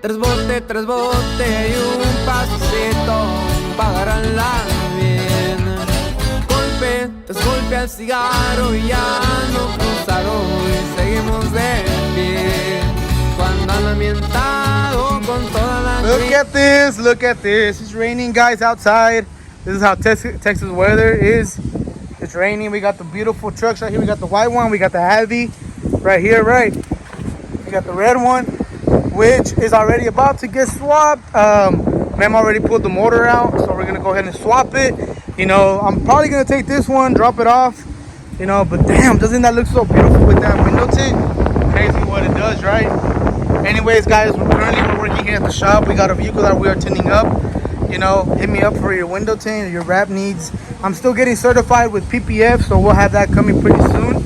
tres bote y un pasito pagaránla bien. Golpe tras golpe al cigarro y ya no cruzaron y seguimos de pie. Cuando ando ambientado con toda la Look at this. It's raining, guys, outside. This is how Texas weather is. It's raining. We got the beautiful trucks right here. We got the white one. We got the heavy right here, right? We got the red one, which is already about to get swapped. Mem already pulled the motor out, so we're gonna go ahead and swap it. You know, I'm probably gonna take this one, drop it off. You know, but damn, doesn't that look so beautiful with that window tint? Crazy what it does, right? Anyways, guys, we're working here at the shop. We got a vehicle that we are tinting up. You know, hit me up for your window tint or your wrap needs. I'm still getting certified with PPF, so we'll have that coming pretty soon,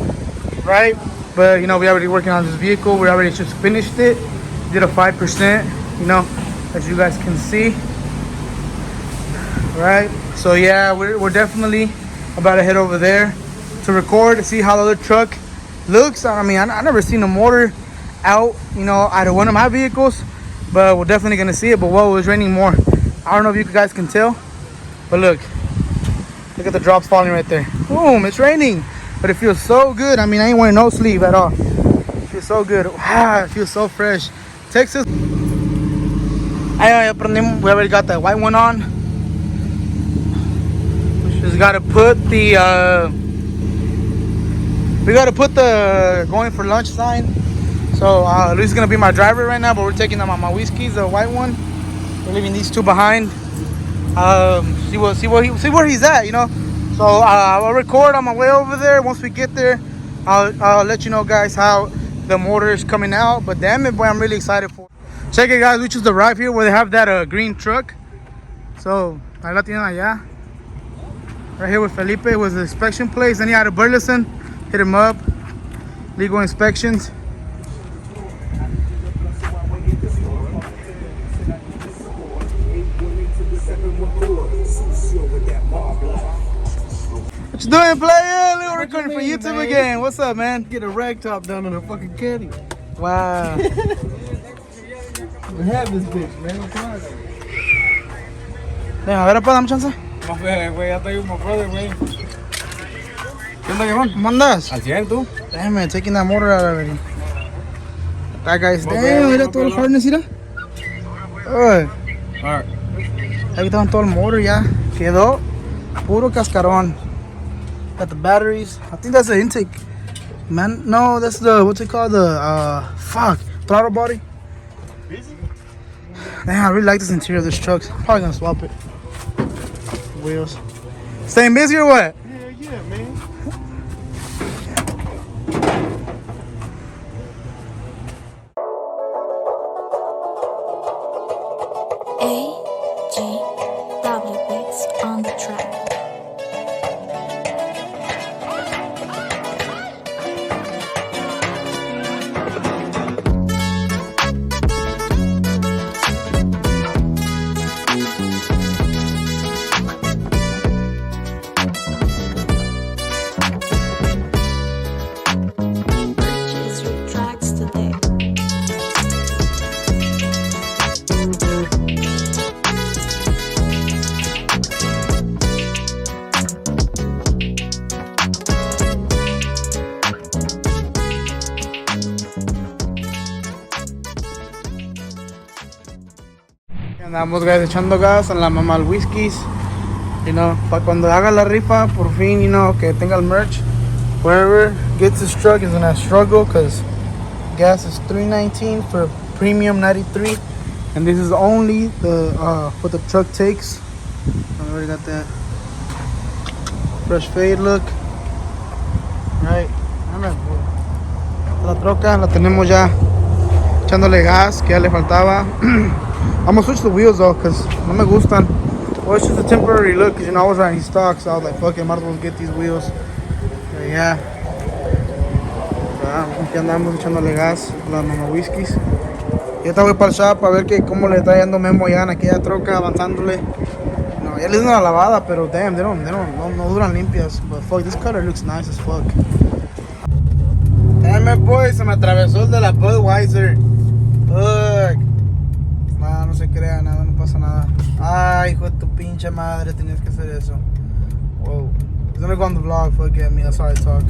right? But you know, we're already working on this vehicle. We already just finished it. Did a 5%, you know, as you guys can see, right? So yeah, we're definitely about to head over there to record to see how the other truck looks. I mean, I never seen a motor out, you know, out of one of my vehicles, but we're definitely gonna see it. But whoa, it's raining more. I don't know if you guys can tell, but look at the drops falling right there. Boom, it's raining, but it feels so good. I mean, I ain't wearing no sleeve at all. It feels so good. Wow, it feels so fresh. Texas. We already got that white one on. We just gotta put the going for lunch sign. So Luis is gonna be my driver right now, but we're taking them on my whiskeys, the white one. We're leaving these two behind. See where he's at, you know. So I'll record on my way over there. Once we get there, I'll let you know, guys, how the motor is coming out. But damn it, boy, I'm really excited for it. Check it, guys. We just arrived here where they have that green truck. So ahí la tienen allá. Right here with Felipe was the inspection place. Then he had a Burleson. Hit him up. Legal inspections. What you doing, player? We're recording for YouTube, man? Again. What's up, man? Get a rag top down in a fucking caddy. Wow. We have this bitch, man. Come on. Venga, a ver, dame chance. Güey, ya estoy como brother, güey. ¿Qué onda, Gilbert? ¿Cómo andas? Al 100, tú. Damn, man, taking that motor out already. That guy's damn, mira todo el harness, mira. Alright. Ahí estaban todo el motor ya. Quedó puro cascarón. Got the batteries. I think that's the intake. Man, no, that's the, what's it called? The, throttle body. Damn, I really like this interior of this truck. I'm probably gonna swap it. Wheels. Staying busy or what? Hell yeah, man. A-G-W beats on the track. Purchase your tracks today. Andamos, guys, echando gas en la mamá al whiskies, you know, para cuando haga la rifa, por fin, you know, que tenga el merch. Whoever gets this truck is gonna struggle, because gas is $3.19 for premium 93, and this is only the what the truck takes. I already got that fresh fade look, right? La troca la tenemos ya echándole gas, que ya le faltaba. I'm gonna switch the wheels though, cause no me gustan. Well, it's just a temporary look, cause you know I was riding stock, so I was like, fuck it, might as well get these wheels. But yeah. Aquí andamos echándole gas a las mamá whiskies. Y ahorita voy para el shop a ver cómo le está yendo Memo ya en aquella troca, avanzándole. No, ya le hice una lavada, pero damn, no duran limpias. But fuck, this color looks nice as fuck. Damn it, boy, se me atravesó el de la Budweiser. Fuck. no se crea nada, no pasa nada. Ay, hijo de tu pinche madre, tenías que hacer eso. Whoa. It's gonna go on the vlog, fuck it, me, that's how I talk.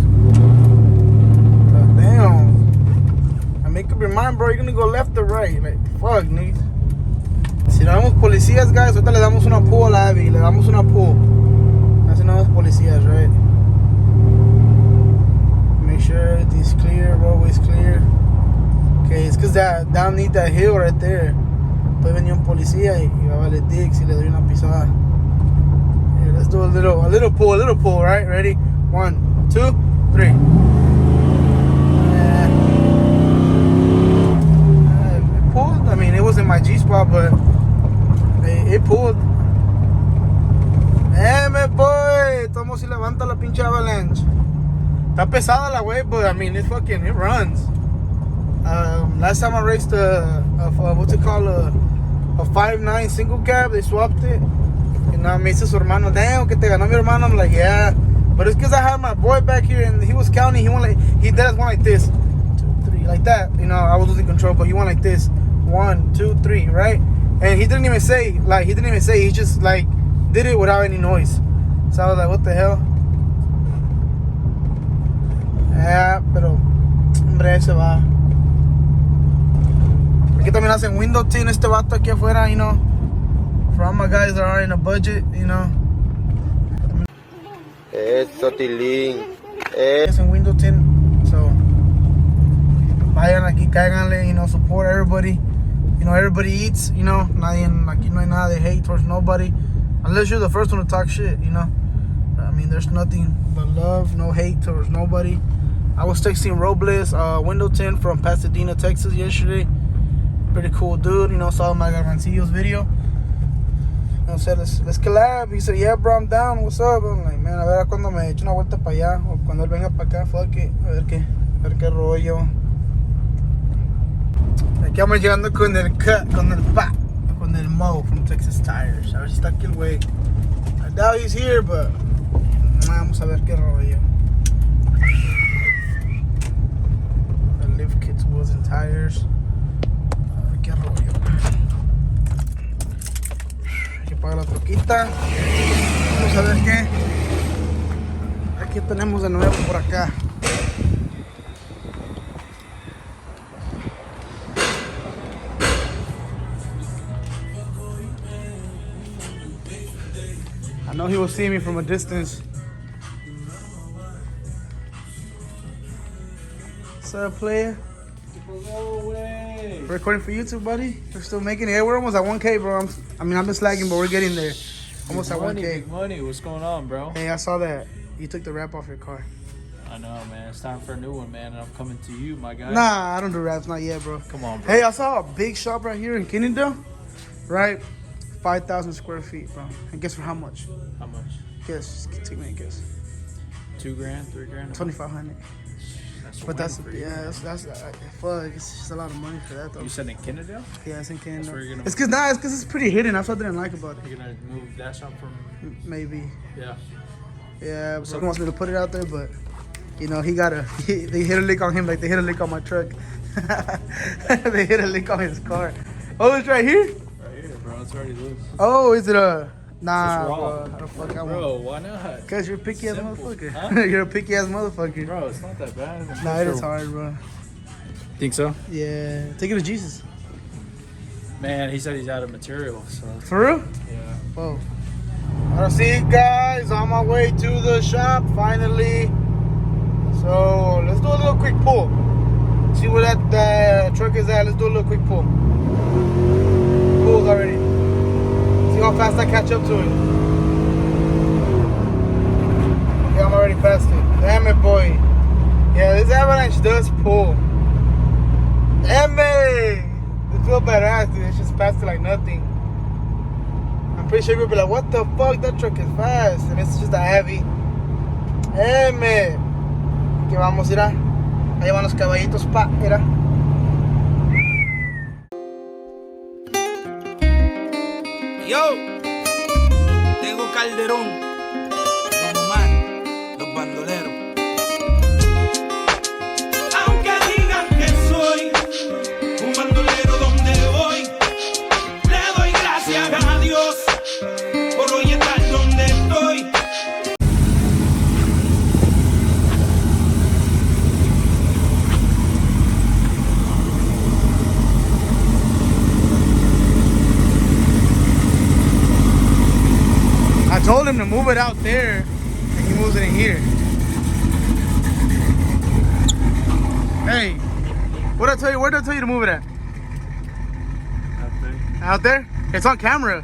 Damn. I make up your mind, bro, you're gonna go left or right. Like, fuck, nigga. Si no vemos policías, guys, ahorita le damos una pull a la Abby, le damos una pull. Así no vemos policías, right? Make sure everything's clear, roadway's clear. Okay, it's cause down need that hill right there. Puede venir un policía y va a valer dick si le doy una pisada. Yeah, let's do a little pull, right? Ready? 1, 2, 3. It pulled. I mean, it wasn't my G spot, but it pulled. Me boy, tomo si levanta la pinche avalanche. Está pesada la way, but I mean, it runs. Last time I raced what's it called, a 5.9 single cab, they swapped it. And now me dice su hermano, damn, que te ganó mi hermano. I'm like, yeah. But it's because I had my boy back here and he was counting. He did one like this, 2, 3, like that. You know, I was losing control, but he went like this, 1, 2, 3, right? And he didn't even say, he just like did it without any noise. So I was like, what the hell? Yeah, pero hombre, se va. Aquí también hacen window tint este vato aquí afuera, you know. For all my guys that are in a budget, you know. Eso, Tilín. Hacen window tint, so vayan aquí, cáiganle, you know, support everybody. You know, everybody eats, you know. Aquí no hay nada de hate towards nobody. Unless you're the first one to talk shit, you know. I mean, there's nothing but love, no hate towards nobody. I was texting Robles, window tint from Pasadena, Texas yesterday. Pretty cool dude, you know, saw my Garbancillo's video. You know, said, let's collab. He said, yeah, bro, I'm down. What's up? I'm like, man, a ver cuando me eche una vuelta para allá. O cuando él venga para acá, fuck it. A ver qué rollo. Aquí vamos llegando con el Mo from Texas Tires. A ver si está aquí el güey. I doubt he's here, but vamos a ver qué rollo. The lift kits, wheels and tires. A ver qué rollo. Hay que pagar la troquita. Vamos a ver qué. Aquí tenemos de nuevo por acá. I know he will see me from a distance. What's up, player? No way. We're recording for YouTube, buddy. We're still making it. Hey, we're almost at 1K, bro. I've been slacking, but we're getting there. Almost at 1K. Big money. What's going on, bro? Hey, I saw that. You took the wrap off your car. I know, man. It's time for a new one, man. And I'm coming to you, my guy. Nah, I don't do wraps, not yet, bro. Come on, bro. Hey, I saw a big shop right here in Kennedale. Right? 5,000 square feet, bro. And guess for how much? How much? Guess. Take me a guess. 2 grand, 3 grand? 2,500. But that's fuck. It's just a lot of money for that, though. You said in Kennedale? Yeah, it's in Canada. That's where you're gonna. It's because it's pretty hidden. That's what I didn't like about it. You're gonna move that shop from. Maybe. Yeah. Yeah, but someone wants me to put it out there, but you know they hit a lick on him like they hit a lick on my truck. They hit a lick on his car. Oh, it's right here. Right here, bro. It's already loose. Oh, is it a? Nah, It's raw. bro. How the fuck I Bro, want? why not? Cause you're a picky ass Simple. motherfucker. Huh? You're a picky ass motherfucker. Bro, it's not that bad. Nah, it is hard, bro. Think so? Yeah, take it to Jesus. Man, he said he's out of material, so. For real? Yeah. Whoa. Alright, see you guys on my way to the shop finally. So let's do a little quick pull. See where that truck is at. Let's do a little quick pull. Pulled already. See how fast I catch up to it. Yeah, I'm already past it. Damn it, boy. Yeah, this avalanche does pull. Damn it! It feels badass, dude. It's just past it like nothing. I'm pretty sure you'll be like, what the fuck? That truck is fast. And it's just a heavy. Damn it. Que vamos, mira. Ahí van los caballitos, pa, mira. Yo, tengo Calderón, Don Omar, los Bandoleros. Aunque digan que soy un bandolero donde voy, le told him to move it out there, and he moves it in here. Hey, what did I tell you? Where did I tell you to move it at? Out there. Out there? It's on camera.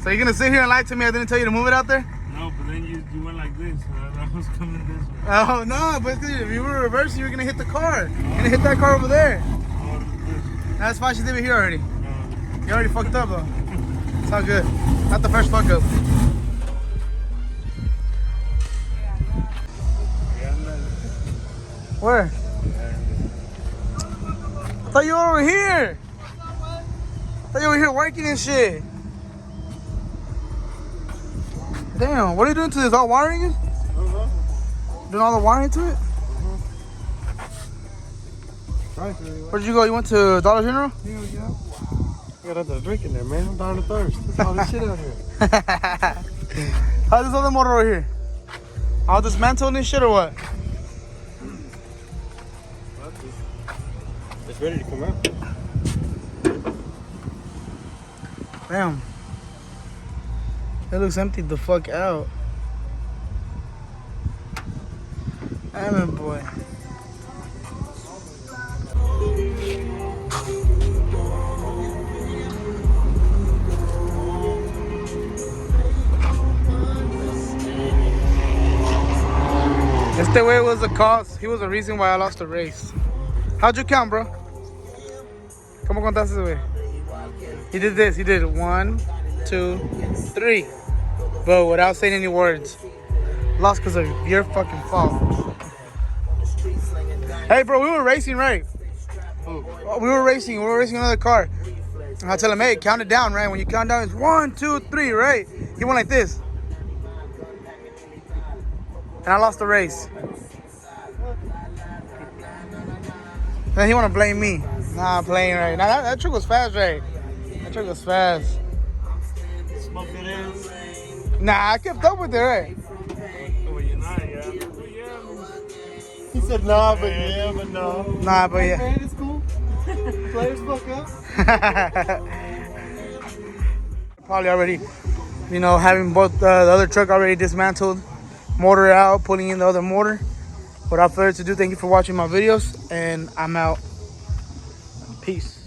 So you're gonna sit here and lie to me? I didn't tell you to move it out there? No, but then you went like this. I was coming this way. Oh no, but if you were reversing, you were gonna hit the car. You're gonna hit that car over there. Oh, this. That's fine. She did it here already. No. You already fucked up though. It's all good. Not the first fuck up. Where? I thought you were over here. I thought you were here working and shit. Damn, what are you doing to this? All wiring it? Doing all the wiring to it? Where'd you go? You went to Dollar General? Hell yeah. Got nothing to drink in there, man. I'm dying of thirst. There's all this shit out here. How's this other motor over here? All dismantled and shit or what? It's ready to come out. Damn. It looks empty the fuck out. Damn, boy. Este way was the cause. He was the reason why I lost the race. How'd you count, bro? ¿Cómo contaste, güey? He did this. He did 1, 2, 3. But without saying any words. Lost because of your fucking fault. Hey, bro, we were racing, right? We were racing another car. And I tell him, hey, count it down, right? When you count down, it's 1, 2, 3, right? He went like this. And I lost the race. Then he want to blame me. Nah, I'm playing right. Nah, that truck was fast, right? That truck was fast. Smoke it in. Nah, I kept up with it, right? Oh, you're not, yeah. He said, nah, but yeah, but no. Nah, but yeah. Man, it's cool. Players fuck up. Probably already, having both the other truck already dismantled, motor out, putting in the other motor. Without further ado, thank you for watching my videos, and I'm out. Peace.